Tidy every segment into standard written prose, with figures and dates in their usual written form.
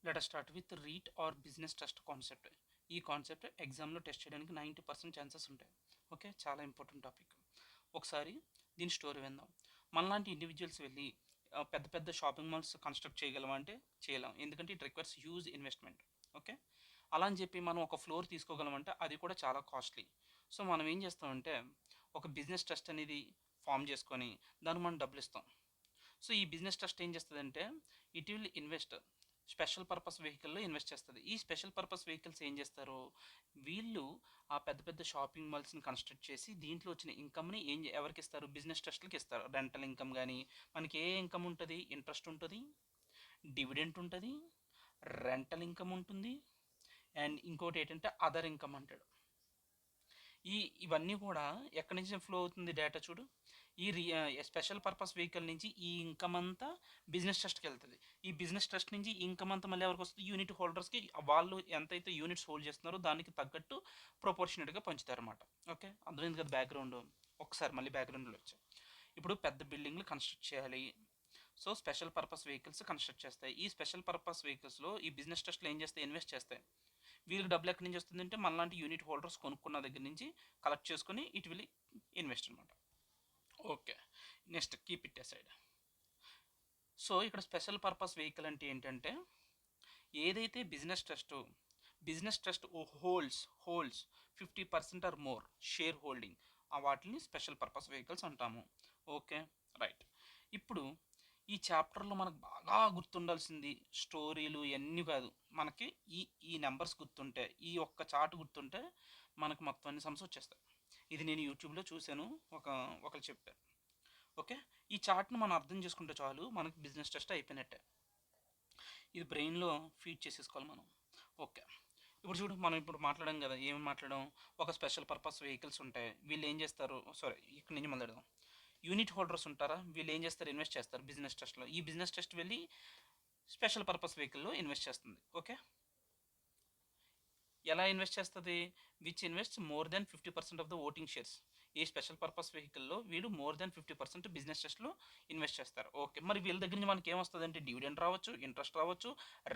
Let us start with REIT or business trust concept. ఈ concept ఎగ్జామ్లో test చేయడానికి 90% chances ఉంటాయి. ఓకే, చాలా ఇంపార్టెంట్ టాపిక్. ఒకసారి దీని స్టోరీ విందాం. మనలాంటి ఇండివిజువల్స్ వెళ్ళి పెద్ద పెద్ద షాపింగ్ మాల్స్ కన్స్ట్రక్ట్ చేయగలమా అంటే చేయలేం, ఎందుకంటే it requires huge investment. Okay, అలా అని చెప్పి మనం ఒక ఫ్లోర్ తీసుకోగలమంటే అది కూడా చాలా కాస్ట్లీ. సో మనం ఏం చేస్తామంటే ఒక బిజినెస్ ట్రస్ట్ అనేది ఫామ్ చేసుకొని దానికి మనం డబ్బులు ఇస్తాం. సో ఈ బిజినెస్ ట్రస్ట్ ఏం చేస్తుందంటే it will invest special purpose వెహికల్లో ఇన్వెస్ట్ చేస్తుంది. ఈ స్పెషల్ పర్పస్ వెహికల్స్ ఏం చేస్తారు, వీళ్ళు ఆ పెద్ద పెద్ద షాపింగ్ మాల్స్ని కన్స్ట్రక్ట్ చేసి దీంట్లో వచ్చిన ఇన్కమ్ని ఎవరికి ఇస్తారు, బిజినెస్ ట్రస్ట్లకి ఇస్తారు. రెంటల్ ఇన్కమ్ కానీ, మనకి ఏ ఇన్కమ్ ఉంటుంది, ఇంట్రెస్ట్ ఉంటుంది, డివిడెంట్ ఉంటుంది, రెంటల్ ఇన్కమ్ ఉంటుంది, అండ్ ఇంకోటి ఏంటంటే అదర్ ఇన్కమ్ అంటాడు. ఇవన్నీ కూడా ఎక్కడి నుంచి ఫ్లో అవుతుంది డేటా చూడు. ఈ స్పెషల్ పర్పస్ వెహికల్ నుంచి ఈ ఇన్కమ్ అంతా బిజినెస్ ట్రస్ట్కి వెళ్తుంది. ఈ బిజినెస్ ట్రస్ట్ నుంచి ఈ ఇన్కమ్ అంతా మళ్ళీ ఎవరికి వస్తుంది, యూనిట్ హోల్డర్స్కి. వాళ్ళు ఎంతైతే యూనిట్స్ హోల్డ్ చేస్తున్నారో దానికి తగ్గట్టు ప్రొపోర్షనేట్గా పంచుతారు అనమాట. ఓకే, అర్థమైంది కదా బ్యాక్గ్రౌండ్. ఒకసారి మళ్ళీ బ్యాక్గ్రౌండ్లో వచ్చాయి. ఇప్పుడు పెద్ద బిల్డింగ్లు కన్స్ట్రక్ట్ చేయాలి. So special purpose vehicles construct చేస్తాయి. ఈ స్పెషల్ పర్పస్ వెహికల్స్లో ఈ బిజినెస్ ట్రస్ట్లు ఏం చేస్తాయి, ఇన్వెస్ట్ చేస్తాయి. వీళ్ళకి డబ్బులు ఎక్కడి నుంచి వస్తుందంటే మనలాంటి యూనిట్ హోల్డర్స్ కొనుక్కున్న దగ్గర నుంచి కలెక్ట్ చేసుకొని ఇట్ విల్ ఇన్వెస్ట్ అనమాట. Okay, next keep it aside. So ఇక్కడ స్పెషల్ పర్పస్ వెహికల్ అంటే ఏంటంటే ఏదైతే business trust holds 50% or more share holding, ఆ వాటిని స్పెషల్ పర్పస్ వెహికల్స్ అంటాము. Okay, right. ఇప్పుడు ఈ చాప్టర్లో మనకు బాగా గుర్తుండాల్సింది స్టోరీలు ఇవన్నీ కాదు, మనకి ఈ ఈ నెంబర్స్ గుర్తుంటే, ఈ ఒక్క చార్ట్ గుర్తుంటే మనకు మొత్తం అన్ని సమ్స్ వచ్చేస్తాయి. ఇది నేను యూట్యూబ్లో చూశాను, ఒకరు చెప్పారు. ఓకే, ఈ చార్ట్ను మనం అర్థం చేసుకుంటే చాలు, మనకి బిజినెస్ టెస్ట్ అయిపోయినట్టే. ఇది బ్రెయిన్లో ఫీడ్ చేసేసుకోవాలి మనం. ఓకే, ఇప్పుడు చూడు, మనం ఇప్పుడు మాట్లాడాం కదా, ఏమి మాట్లాడాం, ఒక స్పెషల్ పర్పస్ వెహికల్స్ ఉంటాయి. వీళ్ళు ఏం చేస్తారు, సారీ ఇక్కడ నుంచి మాట్లాడదాం. యూనిట్ హోల్డర్స్ ఉంటారా, వీళ్ళు ఏం చేస్తారు, ఇన్వెస్ట్ చేస్తారు బిజినెస్ ట్రస్ట్లో. ఈ బిజినెస్ ట్రస్ట్ వెళ్ళి స్పెషల్ పర్పస్ వెహికల్లో ఇన్వెస్ట్ చేస్తుంది. ఓకే, ఎలా ఇన్వెస్ట్ చేస్తుంది, which invest more than 50% of the voting shares. ఈ స్పెషల్ పర్పస్ వెహికల్లో వీళ్ళు మోర్ దెన్ 50% బిజినెస్ ట్రస్ట్లో ఇన్వెస్ట్ చేస్తారు. ఓకే, మరి వీళ్ళ దగ్గర నుంచి మనకి ఏమొస్తుంది అంటే డివిడెండ్ రావచ్చు, ఇంట్రెస్ట్ రావచ్చు,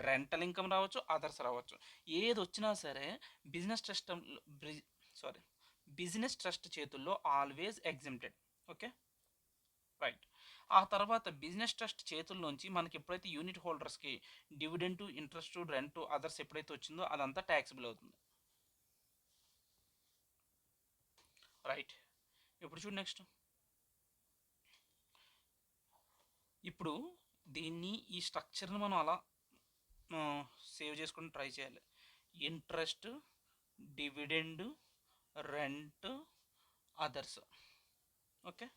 రెంటల్ ఇన్కమ్ రావచ్చు, అదర్స్ రావచ్చు. ఏది వచ్చినా సరే business trust sorry business trust చేతుల్లో ఆల్వేస్ ఎగ్జెంప్టెడ్. Okay, right. ఆ తర్వాత బిజినెస్ ట్రస్ట్ చేతుల్లోంచి మనకి ఎప్పుడైతే యూనిట్ హోల్డర్స్కి డివిడెంట్, ఇంట్రెస్ట్, రెంట్, అదర్స్ ఎప్పుడైతే వచ్చిందో అదంతా ట్యాక్సిబుల్ అవుతుంది. రైట్. ఇప్పుడు చూడు నెక్స్ట్. ఇప్పుడు ఈ స్ట్రక్చర్ని మనం అలా సేవ్ చేసుకుని ట్రై చేయాలి. Interest, dividend, rent, others. Okay,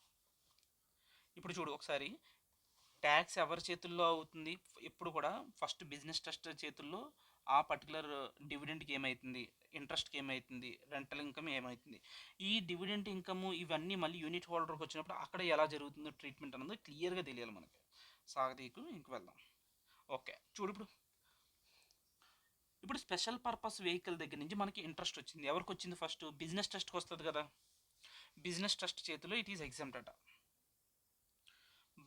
ఇప్పుడు చూడు ఒకసారి, ట్యాక్స్ ఎవరి చేతుల్లో అవుతుంది, ఎప్పుడు కూడా ఫస్ట్ బిజినెస్ ట్రస్ట్ చేతుల్లో ఆ పర్టికులర్ డివిడెంట్కి ఏమవుతుంది, ఇంట్రెస్ట్కి ఏమవుతుంది, రెంటల్ ఇన్కమ్ ఏమవుతుంది. ఈ డివిడెంట్ ఇన్కమ్ ఇవన్నీ మళ్ళీ యూనిట్ హోల్డర్కి వచ్చినప్పుడు అక్కడ ఎలా జరుగుతుందో ట్రీట్మెంట్ అనేది క్లియర్గా తెలియాలి మనకి. సాగదీకు ఇంక వెళ్దాం. ఓకే, చూడు ఇప్పుడు స్పెషల్ పర్పస్ వెహికల్ దగ్గర నుంచి మనకి ఇంట్రెస్ట్ వచ్చింది. ఎవరికి వచ్చింది, ఫస్ట్ బిజినెస్ ట్రస్ట్కి వస్తుంది కదా. బిజినెస్ ట్రస్ట్ చేతిలో ఇట్ ఈస్ ఎగ్జామ్ట్ అట.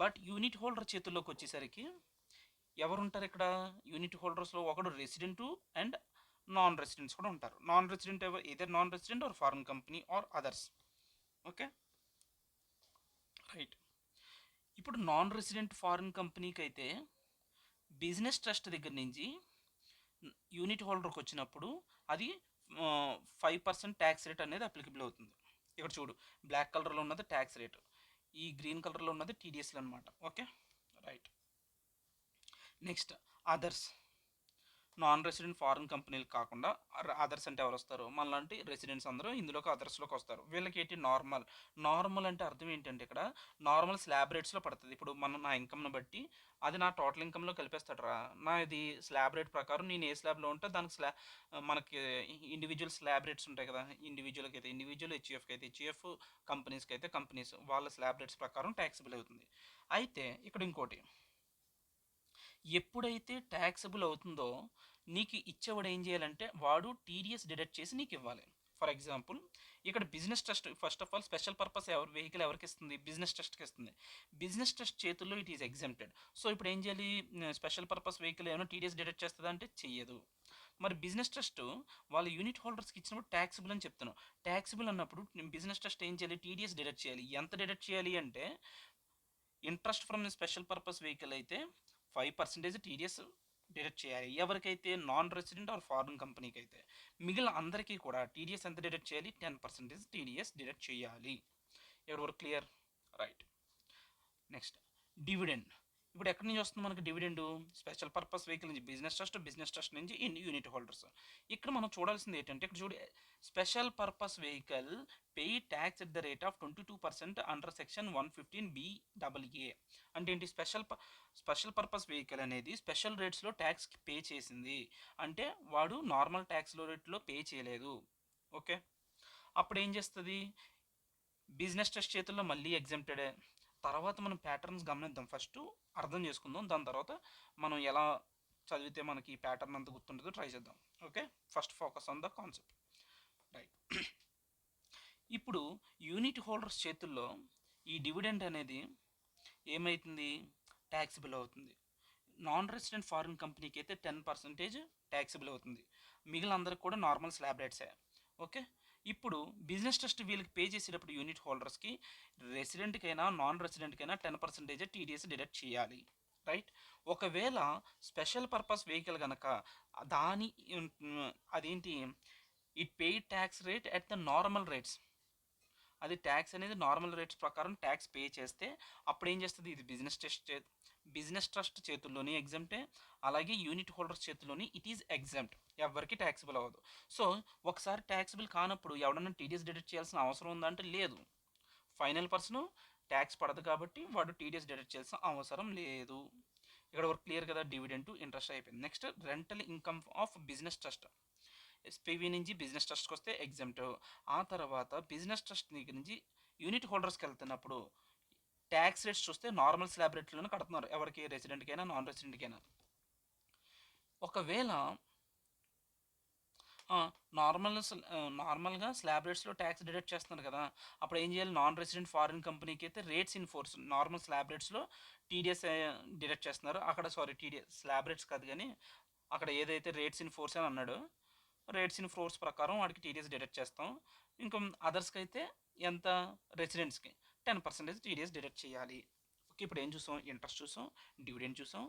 బట్ యూనిట్ హోల్డర్ చేతుల్లోకి వచ్చేసరికి ఎవరు ఉంటారు ఇక్కడ, యూనిట్ హోల్డర్స్లో ఒకడు రెసిడెంట్ అండ్ నాన్ రెసిడెంట్స్ కూడా ఉంటారు. Non resident either non resident or foreign company or others. Okay, right. ఇప్పుడు నాన్ రెసిడెంట్ ఫారిన్ కంపెనీకి అయితే బిజినెస్ ట్రస్ట్ దగ్గర నుంచి యూనిట్ హోల్డర్కి వచ్చినప్పుడు అది 5% ట్యాక్స్ రేట్ అనేది అప్లికబుల్ అవుతుంది. ఇక్కడ చూడు, బ్లాక్ కలర్లో ఉన్నది ట్యాక్స్ రేట్, ఈ గ్రీన్ కలర్లో ఉన్నది టీడీఎస్లు అనమాట. Okay, right. Next others. Non resident foreign కంపెనీలు కాకుండా అదర్స్ అంటే ఎవరు వస్తారు, మనలాంటి రెసిడెంట్స్ అందరూ ఇందులోకి అదర్స్లోకి వస్తారు. వీళ్ళకి ఏంటి, నార్మల్ అంటే అర్థం ఏంటంటే ఇక్కడ నార్మల్ స్లాబ్ రేట్స్లో పడుతుంది. ఇప్పుడు నా ఇన్కమ్ని బట్టి అది నా టోటల్ ఇన్కమ్లో కలిపేస్తాడు రా. నా ఇది స్లాబ్ రేట్ ప్రకారం నేను ఏ స్లాబ్లో ఉంటే దానికి మనకి ఇండివిజువల్ స్లాబ్ రేట్స్ ఉంటాయి కదా, ఇండివిజువల్కి అయితే ఇండివిజువల్, హెచ్యుఎఫ్కి అయితే హెచ్యుఎఫ్, కంపెనీస్కి అయితే కంపెనీస్, వాళ్ళ స్లాబ్ రేట్స్ ప్రకారం ట్యాక్సిబుల్ అవుతుంది. అయితే ఇక్కడ ఇంకోటి, ఎప్పుడైతే ట్యాక్సబుల్ అవుతుందో నీకు ఇచ్చేవాడు ఏం చేయాలంటే వాడు టీడీఎస్ డిడక్ట్ చేసి నీకు ఇవ్వాలి. ఫర్ ఎగ్జాంపుల్ ఇక్కడ business trust first of all special purpose vehicle ఎవరికి ఇస్తుంది, బిజినెస్ ట్రస్ట్కి ఇస్తుంది. బిజినెస్ ట్రస్ట్ చేతుల్లో ఇట్ ఈస్ ఎగ్జామ్టెడ్. సో ఇప్పుడు ఏం చేయాలి, స్పెషల్ పర్పస్ వెహికల్ ఏమైనా టీడీఎస్ డిడక్ట్ చేస్తుందా అంటే చెయ్యదు. మరి బిజినెస్ ట్రస్ట్ వాళ్ళ యూనిట్ హోల్డర్స్కి ఇచ్చినప్పుడు ట్యాక్సిబుల్ అని చెప్తున్నాం. ట్యాక్సిబుల్ అన్నప్పుడు బిజినెస్ ట్రస్ట్ ఏం చేయాలి, టీడీఎస్ డిడక్ట్ చేయాలి. ఎంత డిడక్ట్ చేయాలి అంటే interest from special purpose vehicle అయితే 5% టీడీఎస్ డిడక్ట్ చేయాలి ఎవరికైతే నాన్ రెసిడెంట్ ఆర్ ఫారిన్ కంపెనీకి అయితే. మిగిలిన అందరికీ కూడా టీడీఎస్ ఎంత డిడక్ట్ చేయాలి, 10% టీడీఎస్ డిడక్ట్ చేయాలి. ఎవరు క్లియర్? రైట్. Next dividend. ఇప్పుడు ఎక్కడి నుంచి వస్తుంది మనకి డివిడెండ్, స్పెషల్ పర్పస్ వెహికల్ నుంచి బిజినెస్ ట్రస్ట్ నుంచి యూనిట్ హోల్డర్స్. ఇక్కడ మనం చూడాల్సింది ఏంటంటే ఇక్కడ చూడు, special purpose vehicle pay tax at the rate of 22% under section 115BAA. అంటే ఏంటి, స్పెషల్ పర్పస్ వెహికల్ అనేది స్పెషల్ రేట్స్లో ట్యాక్స్ పే చేసింది అంటే వాడు నార్మల్ ట్యాక్స్ రేట్లో పే చేయలేదు. ఓకే, అప్పుడు ఏం చేస్తుంది, బిజినెస్ ట్రస్ట్ చేతుల్లో మళ్ళీ ఎగ్జామ్టెడే. తర్వాత మనం ప్యాటర్న్స్ గమనిద్దాం, ఫస్ట్ అర్థం చేసుకుందాం, దాని తర్వాత మనం ఎలా చదివితే మనకి ఈ ప్యాటర్న్ అంతా గుర్తుంటుందో ట్రై చేద్దాం. Okay, first focus on the concept. Right. ఇప్పుడు యూనిట్ హోల్డర్స్ చేతుల్లో ఈ డివిడెండ్ అనేది ఏమవుతుంది, ట్యాక్సిబుల్ అవుతుంది. నాన్ రెసిడెంట్ ఫారిన్ కంపెనీకి అయితే 10% ట్యాక్సిబుల్ అవుతుంది. మిగిలిన అందరికి కూడా నార్మల్ స్లాబ్ రేట్సే. ఓకే, ఇప్పుడు బిజినెస్ ట్రస్ట్ వీళ్ళకి పే చేసేటప్పుడు యూనిట్ హోల్డర్స్కి రెసిడెంట్కైనా నాన్ రెసిడెంట్కైనా 10% టీడీఎస్ డిడక్ట్ చేయాలి. రైట్. ఒకవేళ స్పెషల్ పర్పస్ వెహికల్ కనుక దాని అదేంటి, it pay tax rate at the normal rates, అది ట్యాక్స్ అనేది నార్మల్ రేట్స్ ప్రకారం ట్యాక్స్ పే చేస్తే అప్పుడు ఏం చేస్తుంది, ఇది బిజినెస్ ట్రస్ట్ చేతుల్లోని ఎగ్జామ్టే, అలాగే యూనిట్ హోల్డర్స్ చేతుల్లోని ఇట్ ఈజ్ ఎగ్జామ్ట్, ఎవరికి ట్యాక్సిబుల్ అవ్వదు. సో ఒకసారి ట్యాక్సిబుల్ కానప్పుడు ఎవడన్నా టీడీఎస్ డిడక్ట్ చేయాల్సిన అవసరం ఉందా అంటే లేదు. ఫైనల్ పర్సన్ ట్యాక్స్ పడదు కాబట్టి వాడు టీడీఎస్ డిడక్ట్ చేయాల్సిన అవసరం లేదు. ఇక్కడ వరకు క్లియర్ కదా, డివిడెండ్ ఇంట్రెస్ట్ అయిపోయింది. Next rental income of business trust. SPV నుంచి బిజినెస్ ట్రస్ట్కి వస్తే ఎగ్జామ్ట్. ఆ తర్వాత బిజినెస్ ట్రస్ట్ దగ్గర నుంచి యూనిట్ హోల్డర్స్కి వెళ్తున్నప్పుడు ట్యాక్స్ రేట్స్ చూస్తే నార్మల్ స్లాబ్ రేట్లోనే కడుతున్నారు, ఎవరికి, రెసిడెంట్కైనా నాన్ రెసిడెంట్కైనా. ఒకవేళ నార్మల్గా స్లాబ్ రేట్స్లో ట్యాక్స్ డిడక్ట్ చేస్తున్నారు కదా, అప్పుడు ఏం చేయాలి, నాన్ రెసిడెంట్ ఫారిన్ కంపెనీకి అయితే rates in force normal slab రేట్స్లో టీడీఎస్ డిడక్ట్ చేస్తున్నారు. అక్కడ టీడీఎస్ స్లాబ్ రేట్స్ కాదు కానీ అక్కడ ఏదైతే రేట్స్ ఇన్ ఫోర్స్ అని అన్నాడు, రేట్స్ ఇన్ ఫోర్స్ ప్రకారం వాడికి టీడీఎస్ డిడక్ట్ చేస్తాం. ఇంకా అదర్స్కి అయితే ఎంత, రెసిడెంట్స్కి 10% టీడీఎస్ డిడక్ట్ చేయాలి. ఓకే, ఇప్పుడు ఏం చూసాం, ఇంట్రెస్ట్ చూసాం, డివిడెండ్ చూసాం,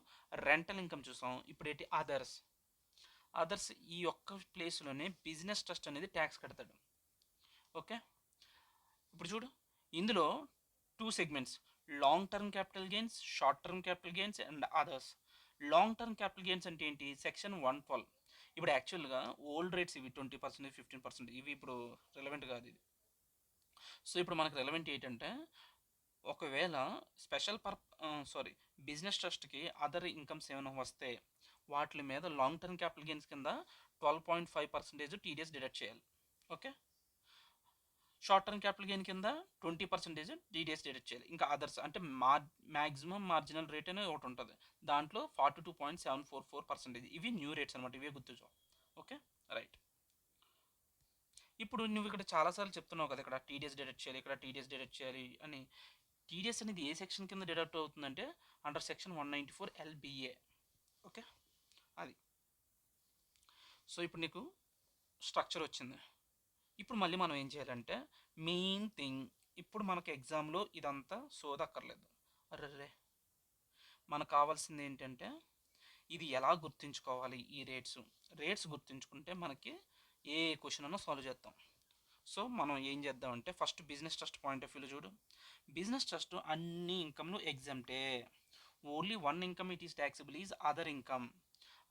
రెంటల్ ఇన్కమ్ చూసాం. ఇప్పుడు ఏంటి, అదర్స్ ఈ ఒక్క ప్లేస్లోనే బిజినెస్ ట్రస్ట్ అనేది ట్యాక్స్ కడతాడు. ఓకే, ఇప్పుడు చూడు, ఇందులో 2 segments, long term capital gains, short term capital gains and others. Long term capital gains అంటే ఏంటి, సెక్షన్ 112. ఇప్పుడు యాక్చువల్గా ఓల్డ్ రేట్స్ ఇవి 20%, 15%, ఇవి ఇప్పుడు రిలవెంట్ కాదు ఇది. సో ఇప్పుడు మనకు రిలవెంట్ ఏంటంటే, ఒకవేళ బిజినెస్ ట్రస్ట్కి అదర్ ఇన్కమ్స్ ఏమైనా వస్తే వాటి మీద లాంగ్ టర్మ్ క్యాపిటల్ గెయిన్స్ కింద 12.5% టీడీఎస్ డిడక్ట్ చేయాలి. Okay, short term capital gain కింద 20% టీడీఎస్ డిడక్ట్ చేయాలి. ఇంకా అదర్స్ అంటే మ్యాక్సిమం మార్జినల్ రేట్ అనేది ఒకటి ఉంటుంది, దాంట్లో 42.744%. ఇవి న్యూ రేట్స్ అనమాట, ఇవే గుర్తుంచు. Okay, right. ఇప్పుడు నువ్వు ఇక్కడ చాలాసార్లు చెప్తున్నావు కదా, ఇక్కడ టీడీఎస్ డిడక్ట్ చేయాలి, ఇక్కడ టీడీఎస్ డిడక్ట్ చేయాలి అని. టీడీఎస్ అనేది ఏ సెక్షన్ కింద డిడక్ట్ అవుతుందంటే అండర్ సెక్షన్ 194LBA. ఓకే, అది. సో ఇప్పుడు నీకు స్ట్రక్చర్ వచ్చింది. ఇప్పుడు మళ్ళీ మనం ఏం చేయాలంటే మెయిన్ థింగ్, ఇప్పుడు మనకు ఎగ్జామ్లో ఇదంతా సోదక్కర్లేదు. అర్రే, మనకు కావాల్సింది ఏంటంటే ఇది ఎలా గుర్తుంచుకోవాలి, ఈ రేట్స్ గుర్తుంచుకుంటే మనకి ఏ క్వశ్చన్ అన్నా సాల్వ్ చేద్దాం. సో మనం ఏం చేద్దామంటే first business trust point of వ్యూలో చూడు, బిజినెస్ ట్రస్ట్ అన్ని ఇన్కమ్లు ఎగ్జామ్టే, only one income it is taxable is other income.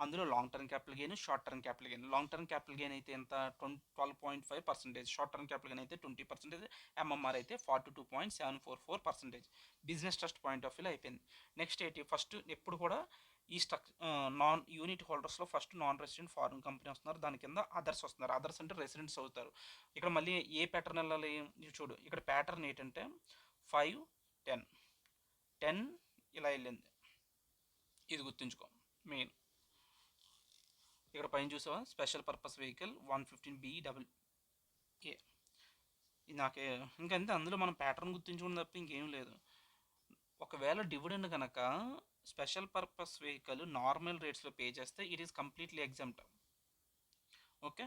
అందులో long term capital gain, short term capital gain. Long term capital gain అయితే ఎంత, 12.5%, షార్ట్ టర్మ్ క్యాపిటల్ గెయిన్ అయితే 20%, MMR అయితే 42.744%. బిజినెస్ ట్రస్ట్ పాయింట్ ఆఫ్ వ్యూలో అయిపోయింది. నెక్స్ట్ ఏంటి, first ఎప్పుడు కూడా ఈ నాన్ యూనిట్ హోల్డర్స్లో first non resident foreign company వస్తున్నారు, దాని కింద అదర్స్ వస్తున్నారు. అదర్స్ అంటే రెసిడెంట్స్ అవుతారు. ఇక్కడ మళ్ళీ ఏ ప్యాటర్న్ వెళ్ళాలి చూడు, ఇక్కడ ప్యాటర్న్ ఏంటంటే 5, 10, 10 ఇలా వెళ్ళింది, ఇది గుర్తుంచుకో మెయిన్. ఇక్కడ పైన చూసావా, స్పెషల్ పర్పస్ వెహికల్ 115BAA. ఏ ఇది నాకే ఇంకంతే, అందులో మనం ప్యాటర్న్ గుర్తుంచుకున్న తప్ప ఇంకేం లేదు. ఒకవేళ డివిడెండ్ కనుక స్పెషల్ పర్పస్ వెహికల్ నార్మల్ రేట్స్లో పే చేస్తే it is completely exempt. Okay,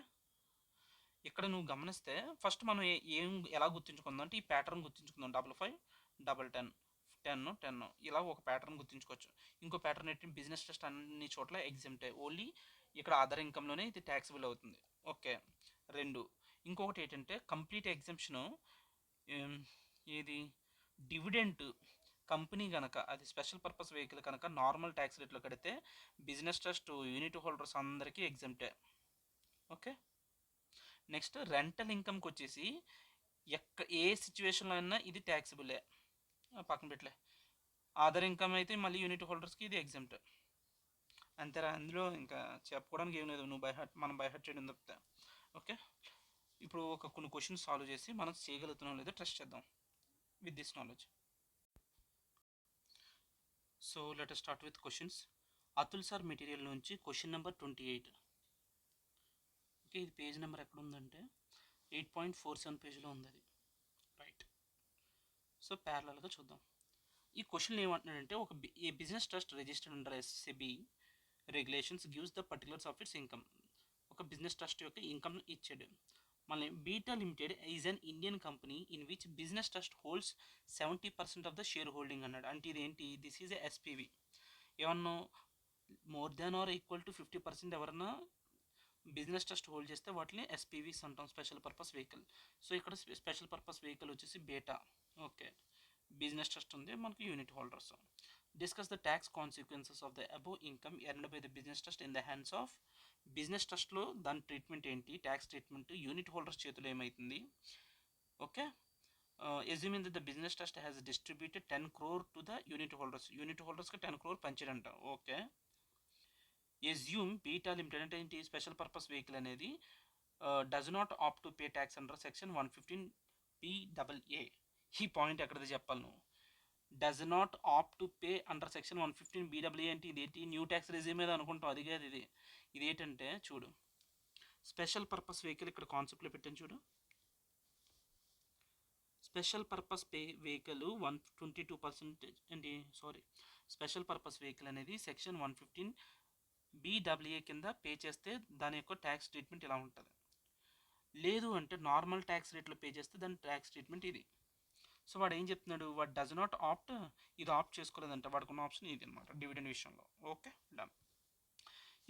ఇక్కడ నువ్వు గమనిస్తే ఫస్ట్ మనం ఏం ఎలా గుర్తుంచుకుందాం అంటే ఈ ప్యాటర్న్ గుర్తుంచుకుందాం. 55 10 10 ఇలా ఒక ప్యాటర్న్ గుర్తుంచుకోవచ్చు. ఇంకో ప్యాటర్న్ ఏంటి, బిజినెస్ ట్రస్ట్ అన్ని చోట్ల ఎగ్జామ్టే, ఓన్లీ ఇక్కడ అదర్ ఇన్కమ్లోనే ఇది ట్యాక్సిబుల్ అవుతుంది. ఓకే, రెండు. ఇంకొకటి ఏంటంటే కంప్లీట్ ఎగ్జామ్షను ఏది, డివిడెంట్ కంపెనీ కనుక అది స్పెషల్ పర్పస్ వెహికల్ కనుక నార్మల్ ట్యాక్స్ రేట్లో కడితే బిజినెస్ ట్రస్ట్ యూనిట్ హోల్డర్స్ అందరికీ ఎగ్జామ్టే. ఓకే, నెక్స్ట్ రెంటల్ ఇన్కమ్కి వచ్చేసి ఏ సిచ్యువేషన్లో అయినా ఇది ట్యాక్సిబులే, పక్కన పెట్టలే. అదర్ ఇన్కమ్ అయితే మళ్ళీ యూనిట్ హోల్డర్స్కి ఇది ఎగ్జామ్ట్. అంతేరా, అందులో ఇంకా చెప్పుకోవడానికి ఏం లేదు, నువ్వు మనం బైహార్ట్ చేయడం తప్పితే. ఓకే, ఇప్పుడు కొన్ని క్వశ్చన్స్ సాల్వ్ చేసి మనం చేయగలుగుతున్నాం లేదో టెస్ట్ చేద్దాం with this knowledge. So let us start with questions. Atul sir material నుంచి క్వశ్చన్ నెంబర్ 28. ఓకే, ఇది పేజ్ నెంబర్ ఎక్కడ ఉందంటే 8.47 పేజ్లో ఉంది అది. రైట్, సో ప్యారలల్గా చూద్దాం. ఈ క్వశ్చన్ ఏమంటున్నాడంటే a business trust registered under SEBI regulations gives the particulars of its income. ఒక బిజినెస్ ట్రస్ట్ యొక్క ఇన్కమ్ ఇచ్చాడు. మళ్ళీ Beta limited is an Indian company in which business trust holds 70% of the shareholding అన్నాడు. అంటే ఇదేంటి, this is SPV. ఏమన్నా more than or equal to 50% ఎవరన్నా business trust hold చేస్తే వాటిని ఎస్పీవీస్ అంటాం, స్పెషల్ పర్పస్ వెహికల్. సో ఇక్కడ స్పెషల్ పర్పస్ వెహికల్ వచ్చేసి బేటా. ఓకే, బిజినెస్ ట్రస్ట్ ఉంది, మనకి unit holders. Discuss the tax consequences of the above income earned by the business trust in the hands of. Business ట్రస్ట్లో దాని ట్రీట్మెంట్ ఏంటి, tax treatment unit holders చేతిలో ఏమవుతుంది. Okay, assuming that the business trust has distributed 10 crore to the unit holders కి 10 crore పంచాడంట. Okay, assume Beta limited అంటే ఏంటి, special purpose vehicle అనేది does not opt to pay tax under section 115 BAA. ఈ point ఎక్కడిది చెప్పాలి నువ్వు, does not opt to pay under section 115 BAA అంటే ఇదేంటి, న్యూ ట్యాక్స్ రిజీమ్ మీద అనుకుంటాం, అది కాదు ఇది. ఇదేంటంటే చూడు, స్పెషల్ పర్పస్ వెహికల్ ఇక్కడ కాన్సెప్ట్లో పెట్టాను చూడు. స్పెషల్ పర్పస్ వెహికల్ 122% అండి, సారీ, స్పెషల్ పర్పస్ వెహికల్ అనేది సెక్షన్ 115 BAA కింద పే చేస్తే దాని యొక్క ట్యాక్స్ ట్రీట్మెంట్ ఇలా ఉంటుంది. లేదు అంటే నార్మల్ ట్యాక్స్ రేట్లో పే చేస్తే దాని ట్యాక్స్ ట్రీట్మెంట్ ఇది. సో వాడు ఏం చెప్తున్నాడు, వాడు డస్ నాట్ ఆప్ట్, ఇది ఆప్ట్ చేసుకోలేదంట, వాడికి ఉన్న ఆప్షన్ ఇది అనమాట డివిడెండ్ విషయంలో. Okay, done.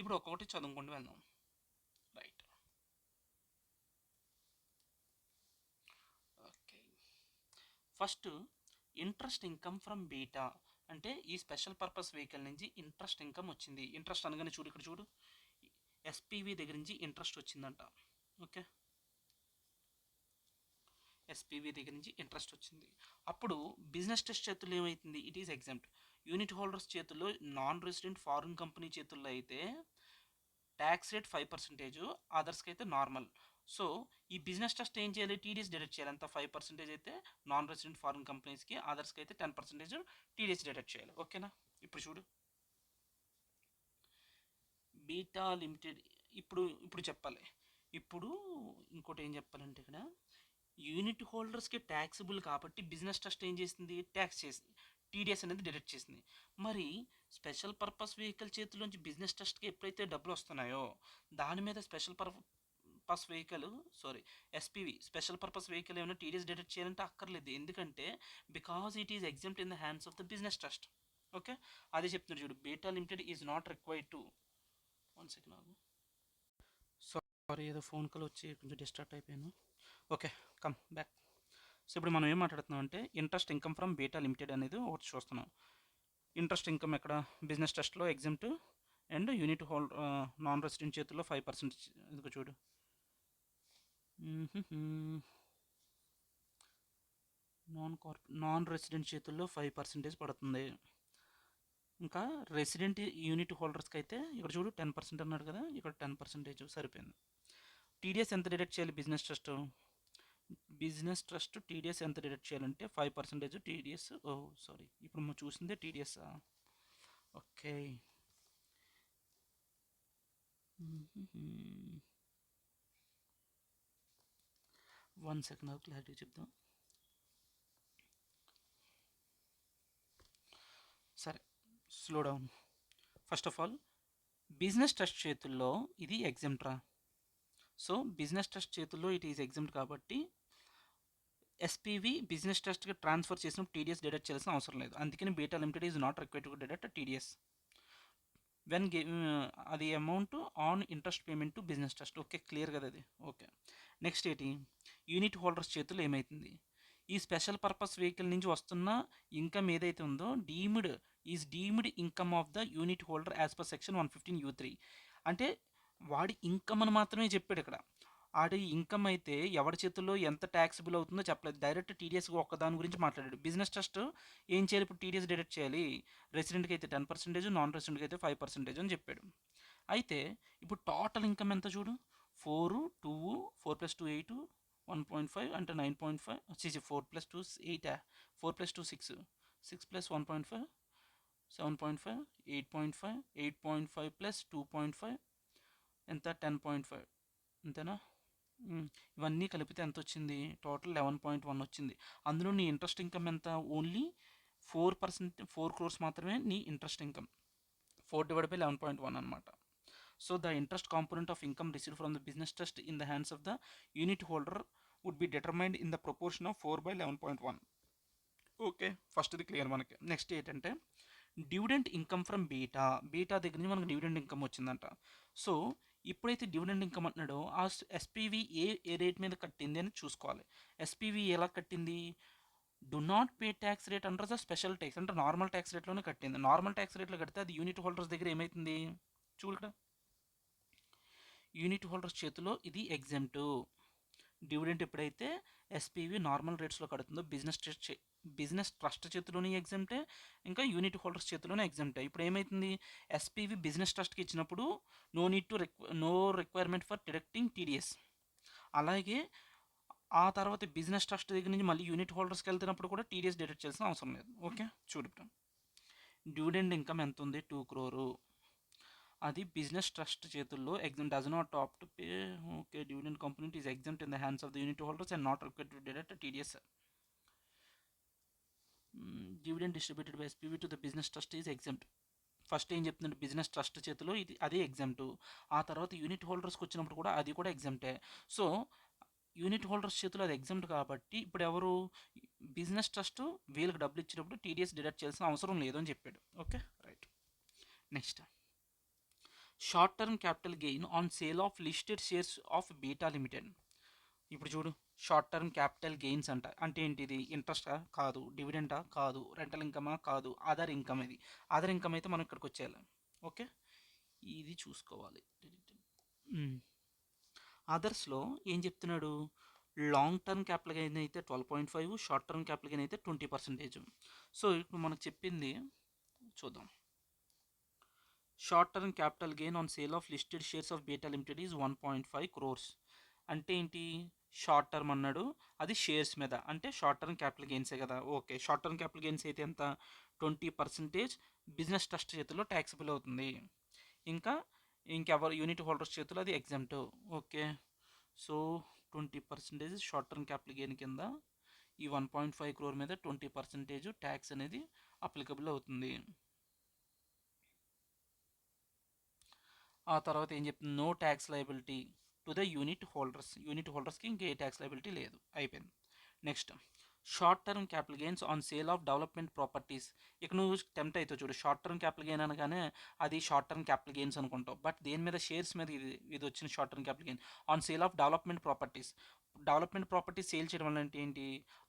ఇప్పుడు ఒక్కొక్కటి చదువుకుంటూ వెళ్దాం. Right, okay, first interest income from beta అంటే ఈ స్పెషల్ పర్పస్ వెహికల్ నుంచి ఇంట్రెస్ట్ ఇన్కమ్ వచ్చింది. ఇంట్రెస్ట్ అనగానే చూడు, ఇక్కడ చూడు, ఎస్పీవి దగ్గర నుంచి ఇంట్రెస్ట్ వచ్చిందంట. ఓకే, ఎస్పీవి దగ్గర నుంచి ఇంట్రెస్ట్ వచ్చింది. అప్పుడు బిజినెస్ ట్రస్ట్ చేతుల్లో ఏమవుతుంది, it is exempt. Unit holders చేతుల్లో, నాన్ రెసిడెంట్ ఫారిన్ కంపెనీ చేతుల్లో అయితే ట్యాక్స్ రేట్ 5%, అదర్స్కి అయితే నార్మల్. సో ఈ బిజినెస్ ట్రస్ట్ ఏం చేయాలి, టీడీఎస్ డిడక్ట్ చేయాలి. అంత 5% అయితే నాన్ రెసిడెంట్ ఫారిన్ కంపెనీస్కి, అదర్స్కి అయితే 10% టీడీఎస్ డిడక్ట్ చేయాలి. ఓకేనా, ఇప్పుడు చూడు బీటా లిమిటెడ్, ఇప్పుడు చెప్పాలి. ఇప్పుడు ఇంకోటి ఏం చెప్పాలంటే ఇక్కడ యూనిట్ హోల్డర్స్కి ట్యాక్సిబుల్ కాబట్టి బిజినెస్ ట్రస్ట్ ఏం చేసింది, ట్యాక్స్ చేసింది, టీడీఎస్ అనేది డిడక్ట్ చేసింది. మరి స్పెషల్ పర్పస్ వెహికల్ చేతిలోంచి బిజినెస్ ట్రస్ట్కి ఎప్పుడైతే డబ్బులు వస్తున్నాయో దాని మీద special purpose vehicle, sorry SPV, special purpose vehicle ఏమైనా టీడీఎస్ డిడక్ట్ చేయాలంటే అక్కర్లేదు. ఎందుకంటే because it is exempt in the hands of the business trust. Okay, అదే చెప్తున్నారు చూడు, beta limited is not required to. 1 second ఆగు, సారీ ఏదో ఫోన్ కాల్ వచ్చి కొంచెం డిస్టర్బ్ అయిపోయాను. Okay, come back. సో ఇప్పుడు మనం ఏం మాట్లాడుతున్నాం అంటే interest income from Beta limited అనేది ఒకటి చూస్తున్నాం. ఇంట్రెస్ట్ ఇన్కమ్ ఎక్కడ, బిజినెస్ ట్రస్ట్లో exempt and unit hold non resident చేతుల్లో 5%. ఇదిగో చూడు, నాన్ రెసిడెంట్ చేతుల్లో 5% పడుతుంది. ఇంకా రెసిడెంట్ యూనిట్ హోల్డర్స్కి అయితే ఇక్కడ చూడు 10% అన్నాడు కదా, ఇక్కడ 10% సరిపోయింది. టీడీఎస్ ఎంత డిడక్ట్ చేయాలి, బిజినెస్ ట్రస్ట్ టీడీఎస్ ఎంత డిడక్ట్ చేయాలంటే 5% టీడీఎస్. ఓ సారీ, ఇప్పుడు మనం చూసిందే TDS. Okay, one second clarity చెప్దాం. సరే, slow down. First of all business trust చేతుల్లో ఇది ఎగ్జామ్ట్ రా. సో బిజినెస్ ట్రస్ట్ చేతుల్లో ఇట్ ఈజ్ ఎగ్జామ్ట్ కాబట్టి ఎస్పీవి బిజినెస్ ట్రస్ట్కి ట్రాన్స్ఫర్ చేసినప్పుడు టీడీఎస్ డిడక్ట్ చేయాల్సిన అవసరం లేదు. అందుకని Beta limited is not required to deduct TDS when అది amount on interest payment to business trust. Okay, clear కదా అది. ఓకే, నెక్స్ట్ ఏంటి, యూనిట్ హోల్డర్స్ చేతుల్లో ఏమవుతుంది, ఈ స్పెషల్ పర్పస్ వెహికల్ నుంచి వస్తున్న ఇన్కమ్ ఏదైతే ఉందో deemed income of the unit holder as per section 115U3. అంటే వాడి ఇన్కమ్ అని మాత్రమే చెప్పాడు ఇక్కడ. ఆడి ఇన్కమ్ అయితే ఎవరి చేతుల్లో ఎంత ట్యాక్సిబుల్ అవుతుందో చెప్పలేదు, డైరెక్ట్ టీడీఎస్ ఒక్క దాని గురించి మాట్లాడాడు. బిజినెస్ ట్రస్ట్ ఏం చేయాలి ఇప్పుడు, టీడీఎస్ డిడక్ట్ చేయాలి. రెసిడెంట్కి అయితే 10%, నాన్ రెసిడెంట్కి అయితే 5% అని చెప్పాడు. అయితే ఇప్పుడు టోటల్ ఇన్కమ్ ఎంత చూడు, 4 + 2 8 1.5 అంటే 9.5, 4 + 2 8, 4 + 2 6, 6 + 1.5 7.5, 8.5, 8.5 + 2.5 ఎంత 10.5 అంతేనా. ఇవన్నీ కలిపితే ఎంత వచ్చింది, టోటల్ 11.1 వచ్చింది. అందులో నీ ఇంట్రెస్ట్ ఇన్కమ్ ఎంత, ఓన్లీ 4%, 4 crores మాత్రమే నీ ఇంట్రెస్ట్ ఇన్కమ్, 4/11.1 అనమాట. So the interest component of income received from the business trust in the hands of the unit holder would be determined in the proportion of 4/11.1. Okay, ఫస్ట్ది clear మనకి. Next ఏంటంటే dividend income from Beta దగ్గర నుంచి మనకు dividend income వచ్చిందంట. So ఇప్పుడైతే dividend income అంటున్నాడో ఆ ఎస్పీవి ఏ రేట్ మీద కట్టింది అని చూసుకోవాలి. ఎస్పీవి ఎలా కట్టింది, do not pay tax rate under the special tax, అంటే నార్మల్ ట్యాక్స్ రేట్లోనే కట్టింది. నార్మల్ ట్యాక్స్ రేట్లో కడితే అది యూనిట్ హోల్డర్స్ దగ్గర ఏమవుతుంది చూడు ఇక్కడ, యూనిట్ హోల్డర్స్ చేతిలో ఇది ఎగ్జామ్ట్. డివిడెంట్ ఎప్పుడైతే ఎస్పీవి నార్మల్ రేట్స్లో కడుతుందో బిజినెస్ ట్రస్ట్ చేతిలోని ఎగ్జామ్టే, ఇంకా యూనిట్ హోల్డర్స్ చేతిలోనే ఎగ్జామ్టే. ఇప్పుడు ఏమవుతుంది, ఎస్పీవి బిజినెస్ ట్రస్ట్కి ఇచ్చినప్పుడు no requirement for deducting TDS. అలాగే ఆ తర్వాత బిజినెస్ ట్రస్ట్ దగ్గర నుంచి మళ్ళీ యూనిట్ హోల్డర్స్కి వెళ్తున్నప్పుడు కూడా టీడీఎస్ డిడక్ట్ చేయాల్సిన అవసరం లేదు. ఓకే, చూడు డివిడెండ్ ఇన్కమ్ ఎంత ఉంది, 2 crore. అది బిజినెస్ ట్రస్ట్ చేతుల్లో exam does not top to pay. Okay, dividend component is exempt in the hands of the unit holders and not required to deduct TDS. Dividend distributed by SPV to the business trust is exempt. First ఏం చెప్తుందంటే business trust చేతిలో ఇది అదే exempt. ఆ తర్వాత unit హోల్డర్స్కి వచ్చినప్పుడు కూడా అది కూడా ఎగ్జామ్టే. సో యూనిట్ హోల్డర్స్ చేతిలో అది ఎగ్జామ్ట్ కాబట్టి ఇప్పుడు ఎవరు, బిజినెస్ ట్రస్ట్ వీళ్ళకి డబ్బులు ఇచ్చినప్పుడు టీడీఎస్ డిడక్ట్ చేయాల్సిన అవసరం లేదు అని చెప్పాడు. Okay, right. Next, short term capital gain on sale of listed shares of beta limited. ఇప్పుడు చూడు, షార్ట్ టర్మ్ క్యాపిటల్ గెయిన్స్ అంటే ఏంటిది, ఇంట్రెస్టా కాదు, డివిడెంటా కాదు, రెంటల్ ఇన్కమా కాదు, అదర్ ఇన్కమ్. ఇది అదర్ ఇన్కమ్ అయితే మనం ఇక్కడికి వచ్చేయాలి. ఓకే, ఇది చూసుకోవాలి. అదర్స్లో ఏం చెప్తున్నాడు, లాంగ్ టర్మ్ క్యాపిటల్ గెయిన్ అయితే 12.5, షార్ట్ టర్మ్ క్యాపిటల్ గెయిన్ అయితే 20%. సో ఇప్పుడు మనకు చెప్పింది చూద్దాం. Short term capital gain on sale of listed shares of beta limited is 1.5 crores. అంటే ఏంటి, షార్ట్ టర్మ్ అన్నాడు, అది షేర్స్ మీద, అంటే షార్ట్ టర్మ్ క్యాపిటల్ గెయిన్సే కదా. Okay, short term capital gains అయితే ఎంత, 20% బిజినెస్ ట్రస్ట్ చేతిలో ట్యాక్సిబుల్ అవుతుంది. ఇంకా ఇంకెవరు యూనిట్ హోల్డర్స్ చేతిలో అది exempt. Okay, so 20% short term capital gain కింద ఈ 1.5 crore మీద 20% ట్యాక్స్ అనేది అప్లికబుల్ అవుతుంది. ఆ తర్వాత ఏం చెప్తుంది, no tax liability to the unit హోల్డర్స్కి ఇంకే ట్యాక్స్ లయబిలిటీ లేదు, అయిపోయింది. Next, short term capital gains on sale of development properties. ఇక నువ్వు టెంప్ట్ అవుతావు చూడు, షార్ట్ టర్మ్ క్యాపిటల్ గెయిన్ అనగానే అది షార్ట్ టర్మ్ క్యాపిటల్ గెయిన్స్ అనుకుంటావు, బట్ దేని మీద, షేర్స్ మీద ఇది వచ్చిన short term capital gain on sale of development properties. Development properties sale చేయడం వల్ల అంటే ఏంటి,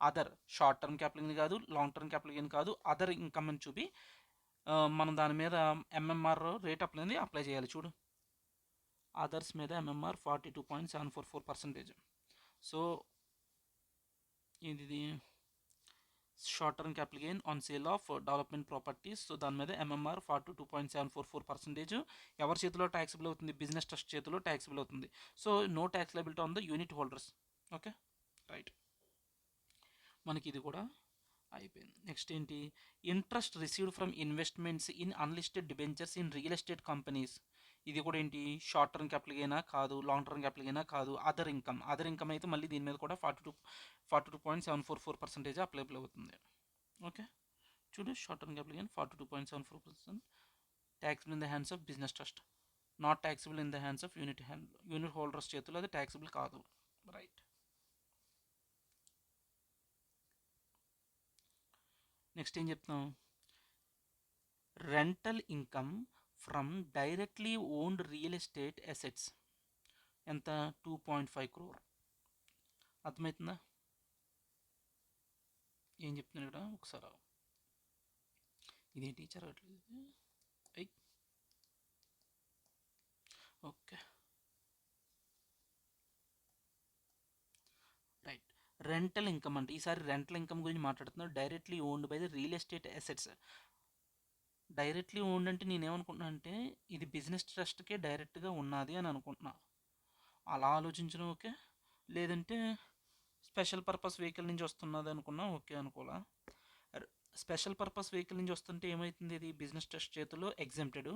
other short term capital gain కాదు, లాంగ్ టర్మ్ క్యాపిటల్ గెయిన్ కాదు, అదర్ ఇన్కమ్ అని చూపి మనం దాని మీద ఎంఎంఆర్ రేట్ అప్లై చేయాలి. చూడు, అదర్స్ మీద ఎంఎంఆర్ 42.744%. సో ఇది short term capital gain on sale of development properties. So దాని మీద ఎంఎంఆర్ 42.744%. ఎవరి చేతిలో ట్యాక్సిబుల్ అవుతుంది, బిజినెస్ ట్రస్ట్ చేతిలో ట్యాక్సిబుల్ అవుతుంది. So no tax liability on the unit holders. Okay, right, మనకి ఇది కూడా అయిపోయింది. నెక్స్ట్ ఏంటి, interest received from investments in unlisted debentures in real estate companies ఇది కూడా ఏంటి, షార్ట్ టర్మ్ క్యాపిటల్ గెయినా కాదు, లాంగ్ టర్మ్ క్యాపిటల్ గెయినా కాదు, అదర్ ఇన్కమ్ అయితే మళ్ళీ దీని మీద కూడా 42.744% అప్లైబుల్ అవుతుంది. ఓకే, చూడు short term capital gain 42.74%, taxable in the hands of business trust, not taxable in the hands of unit holders చేతుల్లో అది ట్యాక్సిబుల్ కాదు. రైట్. నెక్స్ట్ ఏం చెప్తాం, rental income from directly owned real estate assets ఎంత, 2.5 crore. అర్థమవుతుందా ఏం చెప్తున్నాను ఇక్కడ, ఒకసారి ఇదే టీచర్ అట్లేదు. Okay, right. రెంటల్ ఇన్కమ్ అంటే ఈసారి రెంటల్ ఇన్కమ్ గురించి మాట్లాడుతున్నాను. Directly owned by the real estate assets. Directly owned అంటే నేనేమనుకుంటున్నా అంటే ఇది బిజినెస్ ట్రస్ట్కే డైరెక్ట్గా ఉన్నది అని అనుకుంటున్నా. అలా ఆలోచించడం ఓకే, లేదంటే స్పెషల్ పర్పస్ వెహికల్ నుంచి వస్తున్నది అనుకున్నా ఓకే అనుకోవాలా. స్పెషల్ పర్పస్ వెహికల్ నుంచి వస్తుంటే ఏమవుతుంది, ఇది బిజినెస్ ట్రస్ట్ చేతిలో ఎగ్జెంప్టెడ్,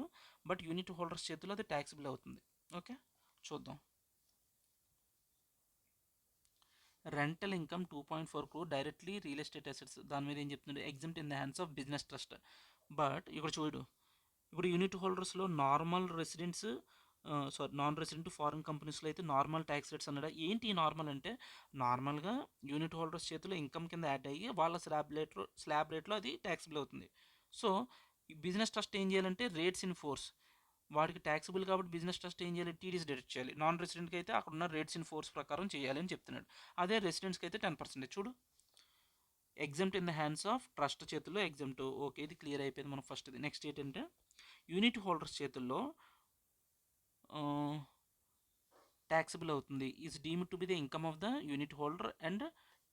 బట్ యూనిట్ హోల్డర్స్ చేతిలో అది ట్యాక్సిబుల్ అవుతుంది. ఓకే, చూద్దాం. Rental income 2.4 crore directly real estate assets, దాని మీద ఏం చెప్తుంది, exempt in the hands of business trust. But ఇక్కడ చూడు, ఇప్పుడు యూనిట్ హోల్డర్స్లో normal residents, non resident foreign కంపెనీస్లో అయితే నార్మల్ ట్యాక్స్ రేట్స్ అన్నాడు. ఏంటి నార్మల్ అంటే, నార్మల్గా యూనిట్ హోల్డర్స్ చేతిలో ఇన్కమ్ కింద యాడ్ అయ్యి వాళ్ళ స్లాబ్ రేట్లో అది ట్యాక్సిబుల్ అవుతుంది. సో ఈ బిజినెస్ ట్రస్ట్ ఏం చేయాలంటే రేట్స్ ఇన్ ఫోర్స్, వాడికి ట్యాక్సిబుల్ కాబట్టి బిజినెస్ ట్రస్ట్ ఏం చేయాలి, టీడీఎస్ డిడక్ట్ చేయాలి. నాన్ రెసిడెంట్కి అయితే అక్కడ ఉన్న రేట్స్ ఇన్ ఫోర్స్ ప్రకారం చేయాలి అని చెప్తున్నాడు. అదే రెసిడెంట్స్కి అయితే 10%. చూడు, exempt in the hands of trust చేతుల్లో ఎగ్జామ్ట్. ఓకే, ఇది క్లియర్ అయిపోయింది మనకు ఫస్ట్. ఇది నెక్స్ట్ ఏంటంటే యూనిట్ హోల్డర్స్ చేతుల్లో ట్యాక్సిబుల్ అవుతుంది, is deemed to be the income of the unit holder and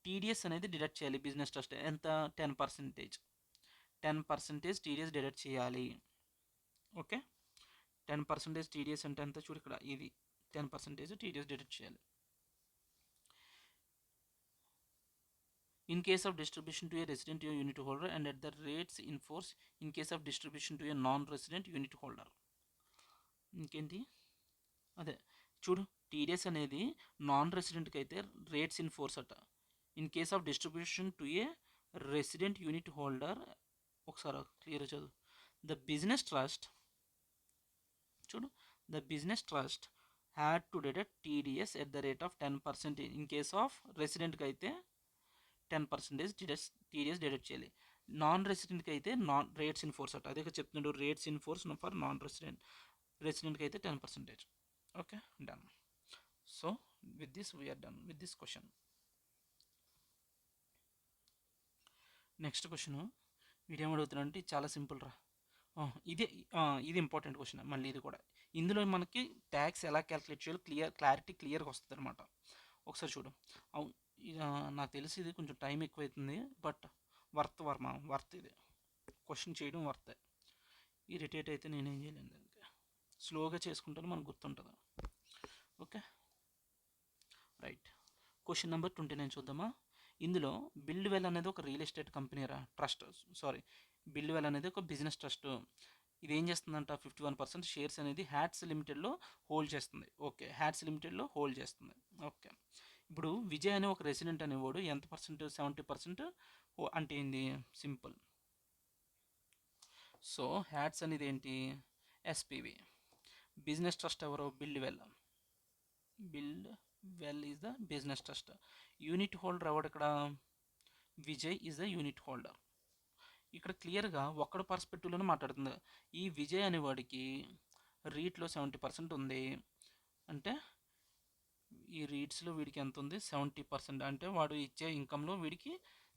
TDS అనేది డిడక్ట్ చేయాలి బిజినెస్ ట్రస్ట్. ఎంత, 10%. 10% టీడీఎస్ డిడక్ట్ చేయాలి. ఓకే, 10% టీడీఎస్ అంటే ఎంత చూడు ఇక్కడ, ఇది 10% టీడీఎస్ డిడక్ట్ చేయాలి. In case of distribution to a resident unit holder and at the rates in force in case of distribution to a non-resident unit holder. ఇంకేంటి, అదే చూడు, టీడీఎస్ అనేది నాన్ రెసిడెంట్కి అయితే రేట్స్ ఇన్ ఫోర్స్ అట. In case of distribution to a resident unit holder, ఒకసారి clear చదువు, the business trust, చూడు, the business trust had to deduct TDS at the rate of 10%. In case of రెసిడెంట్కి అయితే 10% TDS deduct చేయాలి. Non రెసిడెంట్కి అయితే rates in force అట. అదే చెప్తున్నాడు, rates in force for non రెసిడెంట్కి అయితే 10%. Okay, done. So with this we're done with this question. Next question video ఏమడుగుతున్నాడంటే చాలా సింపుల్ రా. ఇది ఇంపార్టెంట్ క్వశ్చన్ మళ్ళీ ఇది కూడా. ఇందులో మనకి ట్యాక్స్ ఎలా క్యాలిక్యులేట్ చేయాలో క్లియర్గా వస్తుంది అనమాట. ఒకసారి చూడు. అవును, నాకు తెలిసి ఇది కొంచెం టైం ఎక్కువైతుంది, బట్ వర్త్ ఇది క్వశ్చన్ చేయడం వర్త్. ఇరిటేట్ అయితే నేనేం చేయలేను, దానికి స్లోగా చేసుకుంటాను, మనకు గుర్తుంటుంది. Okay, right. క్వశ్చన్ నెంబర్ 29 చూద్దామా. ఇందులో బిల్డ్వెల్ అనేది ఒక రియల్ ఎస్టేట్ కంపెనీ బిల్డ్వెల్ అనేది ఒక బిజినెస్ ట్రస్ట్. ఇది ఏం చేస్తుందంట, 51% షేర్స్ అనేది హ్యాట్స్ లిమిటెడ్లో హోల్డ్ చేస్తుంది. ఓకే, హ్యాట్స్ లిమిటెడ్లో హోల్డ్ చేస్తుంది. ఓకే, ఇప్పుడు విజయ్ అనే ఒక రెసిడెంట్ అనేవాడు ఎంత పర్సెంట్, 70% అంటే ఏంది, సింపుల్. సో హ్యాట్స్ అనేది ఏంటి, ఎస్పీవి. బిజినెస్ ట్రస్ట్ ఎవరు, Buildwell is the business trust. Unit holder ఎవడు ఇక్కడ, Vijay is the unit holder. ఇక్కడ క్లియర్గా ఒక్కడు పర్స్పెక్టివ్లోనే మాట్లాడుతుంది. ఈ విజయ్ అనేవాడికి రీట్లో 70% ఉంది అంటే ఈ రీట్స్లో వీడికి ఎంత ఉంది, 70%. అంటే వాడు ఇచ్చే ఇన్కంలో వీడికి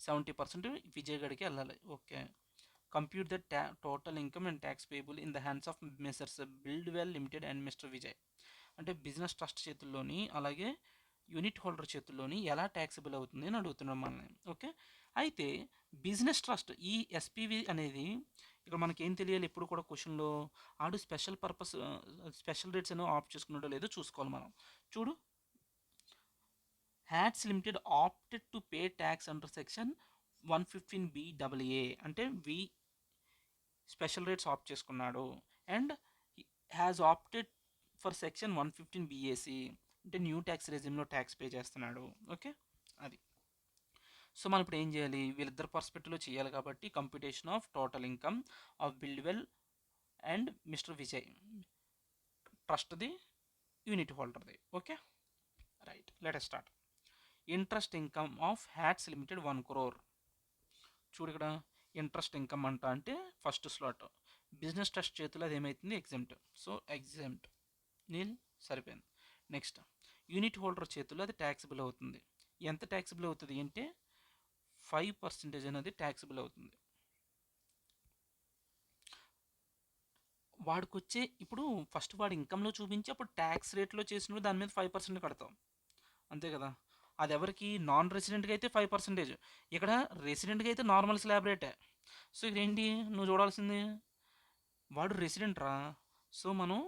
70% విజయ్ గడికి వెళ్ళాలి. Okay, compute the total income and tax payable in the hands of messrs Buildwell limited and mister Vijay. అంటే బిజినెస్ ట్రస్ట్ చేతుల్లోని అలాగే యూనిట్ హోల్డర్ చేతుల్లోని ఎలా ట్యాక్సిబుల్ అవుతుంది అని అడుగుతున్నాం మనల్ని. ఓకే, అయితే బిజినెస్ ట్రస్ట్ ఈ ఎస్పీవి అనేది ఇక్కడ మనకి ఏం తెలియాలి, ఎప్పుడు కూడా క్వశ్చన్లో ఆడు స్పెషల్ రేట్స్ అనేవి ఆఫ్ చేసుకున్నాడో లేదో చూసుకోవాలి మనం. చూడు, Hats limited opted to pay tax under section 115BAA అంటే స్పెషల్ రేట్స్ ఆఫ్ చేసుకున్నాడు. And has opted for section 115 BAC, అంటే న్యూ ట్యాక్స్ రెజిమ్లో ట్యాక్స్ పే చేస్తున్నాడు. ఓకే, అది. సో మనం ఇప్పుడు ఏం చేయాలి, వీళ్ళిద్దరు పర్స్పెక్టివ్లో చేయాలి కాబట్టి computation of total income of Buildwell and mister Vijay, ట్రస్ట్ది, యూనిట్ హోల్డర్ది. Okay, right, let us start. Interest income off hats limited 1 crore. చూడు ఇక్కడ ఇంట్రెస్ట్ ఇన్కమ్ అంట అంటే ఫస్ట్ స్లాట్ బిజినెస్ ట్రస్ట్ చేతిలో అది ఏమవుతుంది, ఎగ్జెంప్ట్. సో ఎగ్జెంప్ట్ నీల్, సరిపోయింది. నెక్స్ట్ యూనిట్ హోల్డర్ చేతిలో అది ట్యాక్సిబుల్ అవుతుంది. ఎంత ట్యాక్సిబుల్ అవుతుంది అంటే 5% అనేది ట్యాక్సిబుల్ అవుతుంది. వాడికి వచ్చే ఇప్పుడు ఫస్ట్ వాడి ఇన్కంలో చూపించి అప్పుడు ట్యాక్స్ రేట్లో చేసినప్పుడు దాని మీద 5% కడతాం, అంతే కదా. అది ఎవరికి, నాన్ రెసిడెంట్గా అయితే 5%, ఇక్కడ రెసిడెంట్గా అయితే నార్మల్ స్లాబ్ రేటే. సో ఇక్కడ ఏంటి నువ్వు చూడాల్సింది, వాడు రెసిడెంట్ రా, సో మనం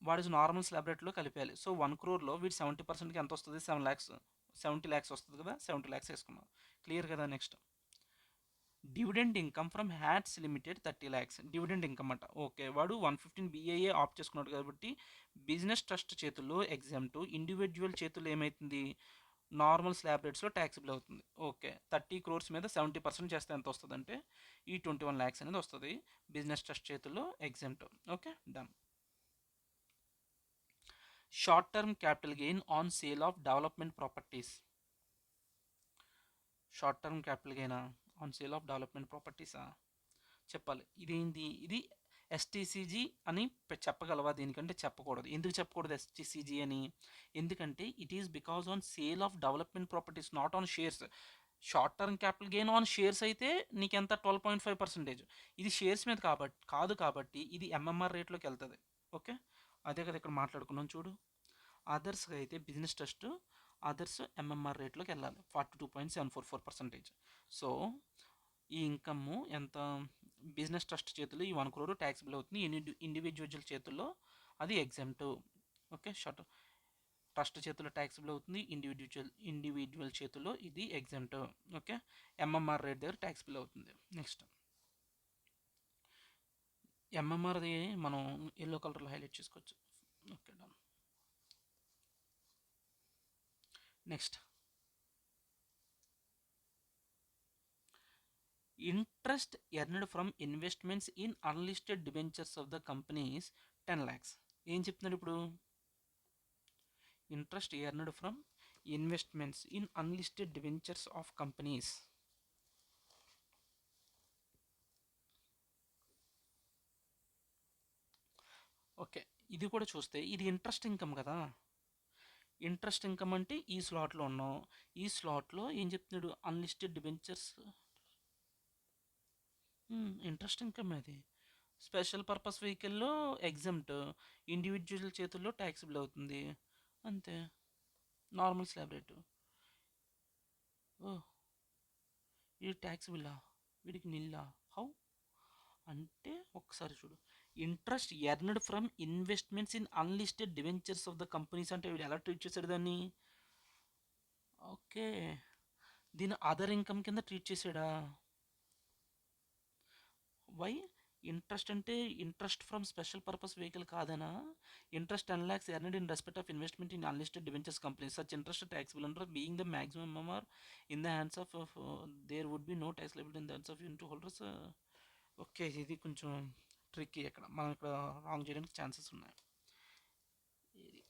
వాడి నార్మల్ స్లాబ్ రేట్లో కలిపేయాలి. సో 1 crore వీడి 70%కి ఎంత వస్తుంది, 7 lakhs, 70 lakhs వస్తుంది కదా, 70 lakhs వేసుకున్నాం. క్లియర్ కదా. Next dividend income from hats limited 30 lakhs, dividend income అంట. ఓకే, వాడు 115 బిఏఏ ఆప్ చేసుకున్నాడు కాబట్టి బిజినెస్ ట్రస్ట్ చేతుల్లో ఎగ్జామ్ట్, ఇండివిజువల్ చేతుల్లో ఏమవుతుంది, నార్మల్ స్లాబ్ రేట్స్లో ట్యాక్సిబుల్ అవుతుంది. ఓకే, 30 crores మీద 70% చేస్తే ఎంత వస్తుంది అంటే ఈ 21 lakhs అనేది వస్తుంది, బిజినెస్ ట్రస్ట్ చేతుల్లో exempt. Okay, done. Short term capital gain on sale of development properties. Short term capital గెయినా ఆన్ సేల్ ఆఫ్ డెవలప్మెంట్ ప్రాపర్టీసా చెప్పాలి. ఇదేంటి, ఇది ఎస్టీసీజీ అని చెప్పగలవా, దీనికంటే చెప్పకూడదు. ఎందుకు చెప్పకూడదు ఎస్టీసీజీ అని, ఎందుకంటే it is because on sale of development properties, not on shares. Short term capital gain on shares అయితే నీకెంత 12.5%, ఇది షేర్స్ మీద కాబట్టి కాదు, కాబట్టి ఇది ఎంఎంఆర్ రేట్లోకి వెళ్తుంది. ఓకే, అదే కదా ఇక్కడ మాట్లాడుకున్నాం చూడు. అదర్స్ అయితే బిజినెస్ ట్రస్ట్, అదర్స్ ఎంఎంఆర్ రేట్లోకి వెళ్ళాలి, 42.744%. సో ఈ ఇన్కమ్ ఎంత, బిజినెస్ ట్రస్ట్ చేతుల్లో ఈ 1 crore ట్యాక్సిబుల్ అవుతుంది, ఇండివిజువల్ చేతుల్లో అది ఎగ్జామ్ట్. ఓకే, షార్ట్ ట్రస్ట్ చేతుల్లో ట్యాక్సిబుల్ అవుతుంది, ఇండివిజువల్ చేతుల్లో ఇది ఎగ్జామ్ట్. ఓకే, ఎంఎంఆర్ రేట్ దగ్గర ట్యాక్సిబుల్ అవుతుంది. నెక్స్ట్ ఎంఎంఆర్ది మనం ఎల్లో కలర్లో హైలైట్ చేసుకోవచ్చు. Okay, done. Next interest earned from investments in unlisted debentures of the companies 10 lakhs. ఏం చెప్తున్నాడు ఇప్పుడు, interest earned from investments in unlisted debentures of companies. Okay, ఇది కూడా చూస్తే ఇది ఇంట్రెస్ట్ ఇన్కమ్ కదా. ఇంట్రెస్ట్ ఇన్కమ్ అంటే ఈ స్లాట్లో ఉన్నాం, ఈ స్లాట్లో ఏం చెప్తున్నాడు, అన్లిస్టెడ్ డిబెంచర్స్, ఇంట్రెస్ట్ ఇన్కమ్ అది. స్పెషల్ పర్పస్ వెహికల్లో ఎగ్జామ్ట్, ఇండివిజువల్ చేతుల్లో ట్యాక్సిబుల్ అవుతుంది, అంతే. Normal slab rate. ఓ, ఇది ట్యాక్సిబుల్లా, వీడికి నిల్లా, హౌ అంటే ఒకసారి చూడు, interest earned from investments in unlisted debentures of the companies అంటే వీడు ఎలా ట్రీట్ చేశాడు దాన్ని. ఓకే, దీని అదర్ ఇన్కమ్ కింద ట్రీట్ చేశాడా. వై, ఇంట్రెస్ట్ అంటే interest from special purpose vehicle కాదనా. Interest 10 lakhs earned in respect of investment in unlisted debentures companies, such interest taxable under being the maximum MR in the hands of there would be no tax liability in the hands of unit holders. Okay, ఇది కొంచెం tricky, ఇక్కడ మనం ఇక్కడ wrong చేయడానికి chances ఉన్నాయి. ఇది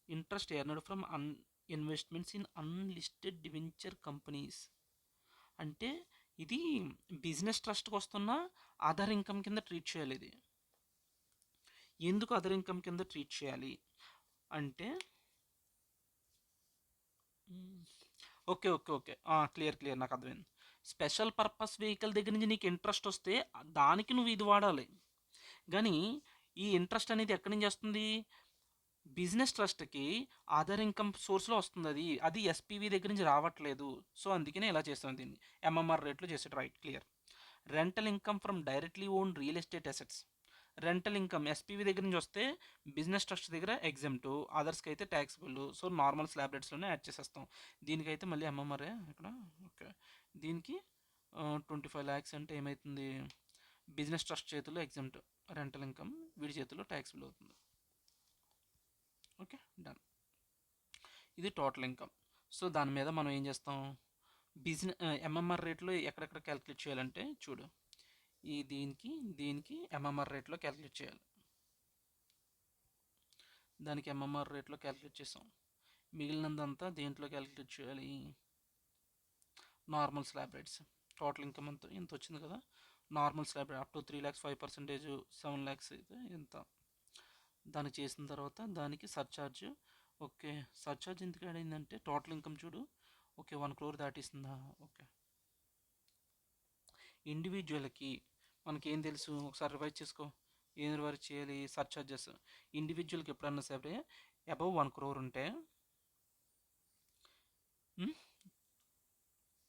interest earned from investments in unlisted debenture companies అంటే ఇది బిజినెస్ ట్రస్ట్కి వస్తున్న అదర్ ఇన్కమ్ కింద ట్రీట్ చేయాలి. ఇది ఎందుకు అదర్ ఇన్కమ్ కింద ట్రీట్ చేయాలి అంటే, okay okay okay, clear clear, నాకు అర్థమైంది. స్పెషల్ పర్పస్ వెహికల్ దగ్గర నుంచి నీకు ఇంట్రెస్ట్ వస్తే దానికి నువ్వు ఇది వాడాలి, కానీ ఈ ఇంట్రెస్ట్ అనేది ఎక్కడి నుంచి వస్తుంది, బిజినెస్ ట్రస్ట్కి అదర్ ఇన్కమ్ సోర్స్లో వస్తుంది, అది అది ఎస్పీవి దగ్గర నుంచి రావట్లేదు. సో అందుకనే ఇలా చేస్తాను దీన్ని, ఎంఎంఆర్ రేట్లో చేసేది. Right, clear. Rental income from directly own real estate assets, rental income SPV దగ్గర నుంచి వస్తే బిజినెస్ ట్రస్ట్ దగ్గర ఎగ్జామ్ట్, అదర్స్కి అయితే ట్యాక్సిబుల్. సో నార్మల్ స్లాబ్ రేట్స్లోనే యాడ్ చేసేస్తాం. దీనికైతే మళ్ళీ ఎంఎంఆర్ఏ ఇక్కడ. ఓకే, దీనికి 25 lakhs అంటే ఏమవుతుంది, బిజినెస్ ట్రస్ట్ చేతిలో ఎగ్జామ్ట్, రెంటల్ ఇన్కమ్ వీడి చేతిలో ట్యాక్సిబుల్ అవుతుంది. Okay, done. ఇది టోటల్ ఇన్కమ్. సో దాని మీద మనం ఏం చేస్తాం, బిజినెస్ ఎంఎంఆర్ రేట్లో ఎక్కడెక్కడ క్యాలిక్యులేట్ చేయాలంటే చూడు, ఈ దీనికి దీనికి ఎంఎంఆర్ రేట్లో క్యాలిక్యులేట్ చేయాలి. దానికి ఎంఎంఆర్ రేట్లో క్యాలిక్యులేట్ చేసాం. మిగిలినందంతా దేంట్లో క్యాలిక్యులేట్ చేయాలి, normal slab rates. Total income అంతా ఇంత వచ్చింది కదా, normal slab rate up to 3 lakhs 5%, 7 lakhs అయితే ఇంత. దానికి చేసిన తర్వాత దానికి సర్చార్జ్. ఓకే, సర్చార్జ్ ఎందుకు యాడ్ అయిందంటే టోటల్ ఇన్కమ్ చూడు, ఓకే 1 crore దాటిస్తుందా. ఓకే, ఇండివిజువల్కి మనకి ఏం తెలుసు, ఒకసారి రివైజ్ చేసుకో. ఏం రివైజ్ చేయాలి, సర్చార్జెస్. ఇండివిజువల్కి ఎప్పుడన్నా సరే అబవ్ 1 crore ఉంటే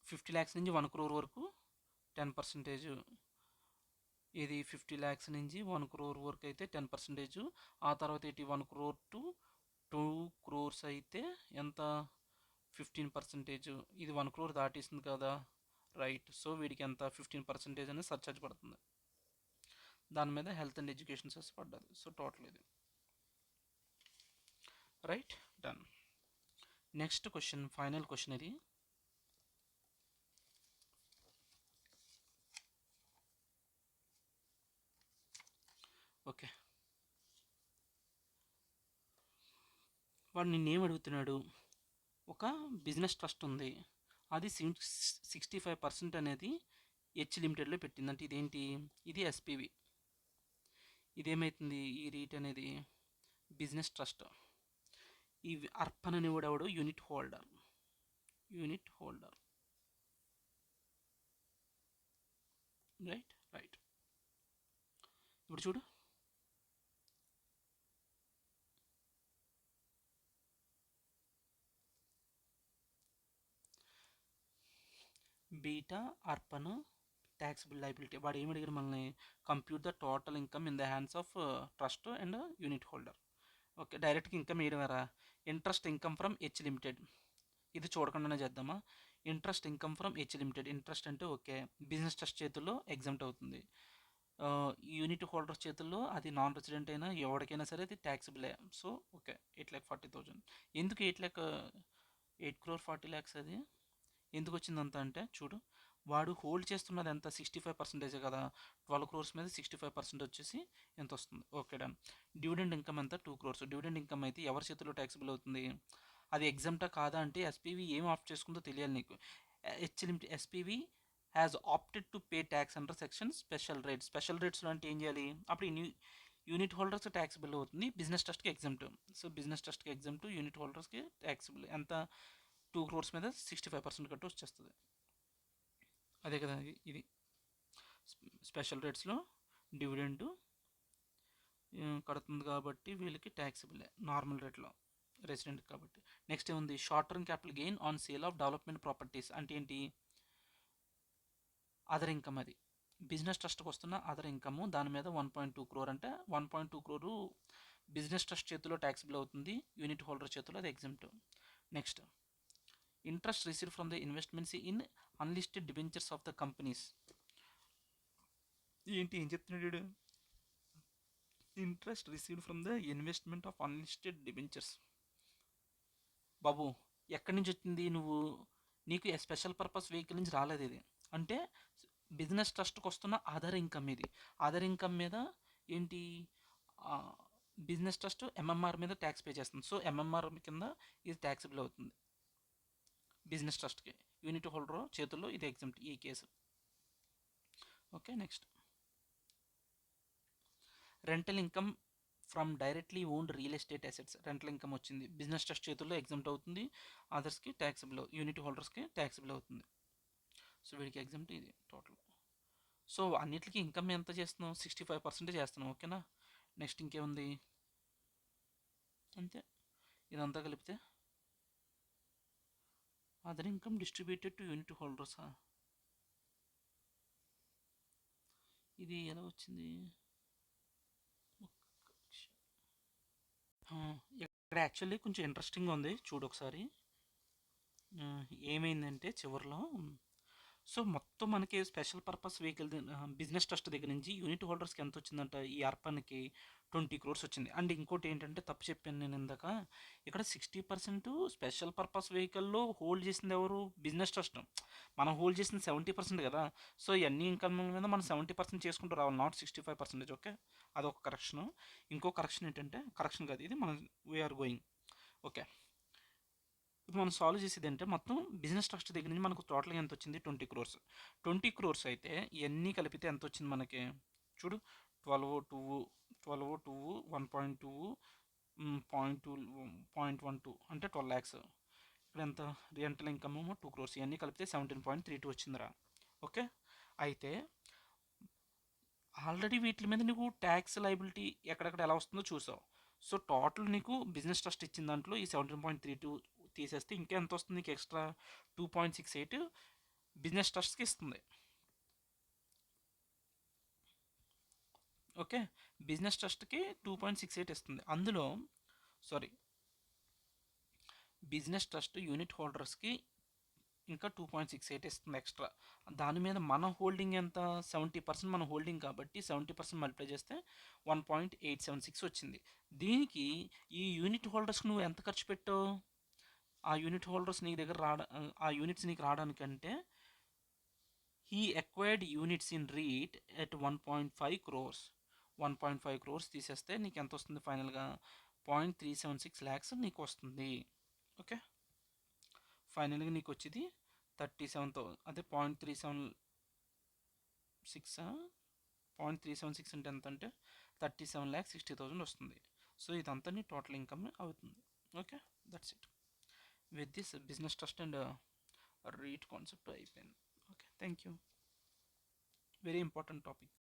50 lakhs నుంచి 1 crore వరకు 10%. ఇది 50 lakhs నుంచి 1 crore వరకు అయితే 10%. ఆ తర్వాత ఏంటి 1 crore టు 2 crores అయితే ఎంత, 15%. ఇది 1 crore దాటిస్తుంది కదా, రైట్. సో వీడికి ఎంత 15% అనేది సర్చార్జ్ పడుతుంది. దాని మీద హెల్త్ అండ్ ఎడ్యుకేషన్ సెస్ పడ్డది. సో టోటల్ ఇది, right, done. Next question, final question ఇది. ఓకే, వాడు నిన్నేం అడుగుతున్నాడు, ఒక బిజినెస్ ట్రస్ట్ ఉంది, అది 65% అనేది హెచ్ లిమిటెడ్లో పెట్టింది. అంటే ఇదేంటి, ఇది ఎస్పీవి. ఇదేమవుతుంది, ఈ రీట్ అనేది బిజినెస్ ట్రస్ట్. ఈ అర్పన్ అనేవాడు ఎవడు, unit holder. Unit holder, right right. ఇప్పుడు చూడు, బీటా అర్పన్ ట్యాక్సిబుల్ లైబిలిటీ. వాడు ఏమి అడిగారు మనల్ని, compute the total income in the hands of trust and unit holder. Okay, డైరెక్ట్గా ఇన్కమ్ వేయడమేరా. Interest income from H limited, ఇది చూడకుండానే చేద్దామా. Interest income from H limited, interest అంటే ఓకే బిజినెస్ ట్రస్ట్ చేతుల్లో ఎగ్జామ్ట్ అవుతుంది. యూనిట్ హోల్డర్ చేతుల్లో అది నాన్ రెసిడెంట్ అయినా ఎవరికైనా సరే అది ట్యాక్సిబులే. So okay 8,40,000. ఎందుకు 8 crore 40 lakhs అది ఎందుకు వచ్చిందంత అంటే చూడు, వాడు హోల్డ్ చేస్తున్నది ఎంత, 65% కదా. 12 crores మీద 65% వచ్చేసి ఎంత వస్తుంది. Okay, done. డివిడెండ్ ఇన్కమ్ ఎంత, 2 crores. డివిడెండ్ ఇన్కమ్ అయితే ఎవరి చేతిలో ట్యాక్సిబుల్ అవుతుంది, అది ఎగ్జామ్టా కాదా అంటే ఎస్పీవి ఏం ఆప్ట్ చేసుకుందో తెలియాలి నీకు. H limit SPV has opted to pay tax under section special rates. Special రేట్స్లో అంటే ఏం చేయాలి, అప్పుడు యూనిట్ హోల్డర్స్కి ట్యాక్సిబుల్ అవుతుంది, బిజినెస్ ట్రస్ట్కి ఎగ్జామ్ట్. సో బిజినెస్ ట్రస్ట్కి ఎగ్జామ్ట్, యూనిట్ హోల్డర్స్కి ట్యాక్సిబుల్. ఎంత, 2 crores మీద 65% కట్టు వచ్చేస్తుంది. అదే కదా ఇది స్పెషల్ రేట్స్లో డివిడెండ్ కడుతుంది కాబట్టి వీళ్ళకి ట్యాక్సిబులే నార్మల్ రేట్లో రెసిడెంట్ కాబట్టి. నెక్స్ట్ ఏముంది, short term capital gain on sale of development properties. అంటే ఏంటి, అదర్ ఇన్కమ్. అది బిజినెస్ ట్రస్ట్కి వస్తున్న అదర్ ఇన్కమ్, దాని మీద 1.2 crore. అంటే 1.2 crore బిజినెస్ ట్రస్ట్ చేతిలో ట్యాక్సిబుల్ అవుతుంది, యూనిట్ హోల్డర్ చేతిలో అది exempt. Next, interest received from the investments in unlisted debentures of the companies. ఏంటి ఏం చెప్తున్నాడు, interest received from the investment of unlisted debentures. బాబు ఎక్కడి నుంచి వచ్చింది, నువ్వు నీకు స్పెషల్ పర్పస్ వెహికల్ నుంచి రాలేదు ఇది. అంటే బిజినెస్ ట్రస్ట్కి వస్తున్న అదర్ ఇన్కమ్ ఇది. అదర్ ఇన్కమ్ మీద ఏంటి, బిజినెస్ ట్రస్ట్ ఎంఎంఆర్ మీద ట్యాక్స్ పే చేస్తుంది. సో ఎంఎంఆర్ కింద ఇది ట్యాక్సిబుల్ అవుతుంది బిజినెస్ ట్రస్ట్కి. యూనిట్ హోల్డర్ చేతుల్లో ఇది ఎగ్జామ్ట్ ఈ case. Okay, next, rental income from directly owned real estate assets. Rental income వచ్చింది, బిజినెస్ ట్రస్ట్ చేతుల్లో ఎగ్జామ్ట్ అవుతుంది, అదర్స్కి ట్యాక్సిబుల్, యూనిట్ హోల్డర్స్కి ట్యాక్సిబుల్ అవుతుంది. సో వీడికి ఎగ్జామ్ట్ ఇది టోటల్. సో అన్నిటికీ ఇన్కమ్ ఎంత చేస్తున్నాం, 65% చేస్తున్నాం. ఓకేనా, నెక్స్ట్ ఇంకేముంది, అంతే. ఇదంతా కలిపితే other income distributed to unit holders. ఇది ఎలా వచ్చింది, ఇక్కడ యాక్చువల్లీ కొంచెం ఇంట్రెస్టింగ్గా ఉంది చూడు ఒకసారి. ఏమైందంటే చివరిలో సో మొత్తం మనకి special purpose vehicle business trust దగ్గర నుంచి యూనిట్ హోల్డర్స్కి ఎంత వచ్చిందంట ఈ అర్పన్కి 20 crores వచ్చింది. అండ్ ఇంకోటి ఏంటంటే తప్పు చెప్పాను నేను ఇందాక, ఇక్కడ 60% స్పెషల్ పర్పస్ వెహికల్లో హోల్డ్ చేసింది ఎవరు, బిజినెస్ ట్రస్ట్. మనం హోల్డ్ చేసింది 70% కదా. సో ఇవన్నీ ఇన్కమ్ మీద మనం 70% చేసుకుంటూ రావాలి, నాట్ 65%. ఓకే, అదొక కరెక్షన్. ఇంకో కరెక్షన్ ఏంటంటే, కరెక్షన్ కాదు ఇది, మనం వీఆర్ గోయింగ్. ఓకే, ఇప్పుడు మనం సాల్వ్ చేసేది అంటే మొత్తం బిజినెస్ ట్రస్ట్ దగ్గర నుంచి మనకు టోటల్గా ఎంత వచ్చింది, 20 crores. 20 crores అయితే ఇవన్నీ కలిపితే ఎంత వచ్చింది మనకి చూడు, 12 2 1.2 0.2 0.12 అంటే 12 lakhs. ఇక్కడ ఎంత రెంటల్ ఇన్కమ్ 2 crores, ఇవన్నీ కలిపితే 17.32 వచ్చిందిరా. ఓకే, అయితే ఆల్రెడీ వీటి మీద నీకు ట్యాక్స్ లైబిలిటీ ఎక్కడెక్కడ ఎలా వస్తుందో చూసావు. సో టోటల్ నీకు బిజినెస్ ట్రస్ట్ ఇచ్చిన దాంట్లో ఈ 17.32 తీసేస్తే ఇంకా ఎంత వస్తుంది నీకు ఎక్స్ట్రా, 2.68 బిజినెస్ ట్రస్ట్కి ఇస్తుంది. ఓకే, బిజినెస్ ట్రస్ట్కి 2.68 ఇస్తుంది. అందులో సారీ, బిజినెస్ ట్రస్ట్ యూనిట్ హోల్డర్స్కి ఇంకా 2.68 ఇస్తుంది ఎక్స్ట్రా. దాని మీద మన హోల్డింగ్ ఎంత, 70% మన హోల్డింగ్ కాబట్టి 70% మల్టిప్లై చేస్తే 1.876 వచ్చింది. దీనికి ఈ యూనిట్ హోల్డర్స్ నువ్వు ఎంత ఖర్చు పెట్టావు, ఆ యూనిట్ హోల్డర్స్ నీ దగ్గర ఆ యూనిట్స్ నీకు రావడానికంటే he acquired units in REIT at 1.5 crores. 1.5 crores తీసేస్తే నీకు ఎంత వస్తుంది ఫైనల్గా, 0.376 lakhs నీకు వస్తుంది. ఓకే, ఫైనల్గా నీకు వచ్చేది 37తో, అదే 0.376 0.376 అంటే ఎంత అంటే 37,60,000 వస్తుంది. సో ఇదంతా నీ టోటల్ ఇన్కమ్ అవుతుంది. Okay, that's it. With this business trust and REIT concept అయిపోయింది. Okay, thank you. Very important topic.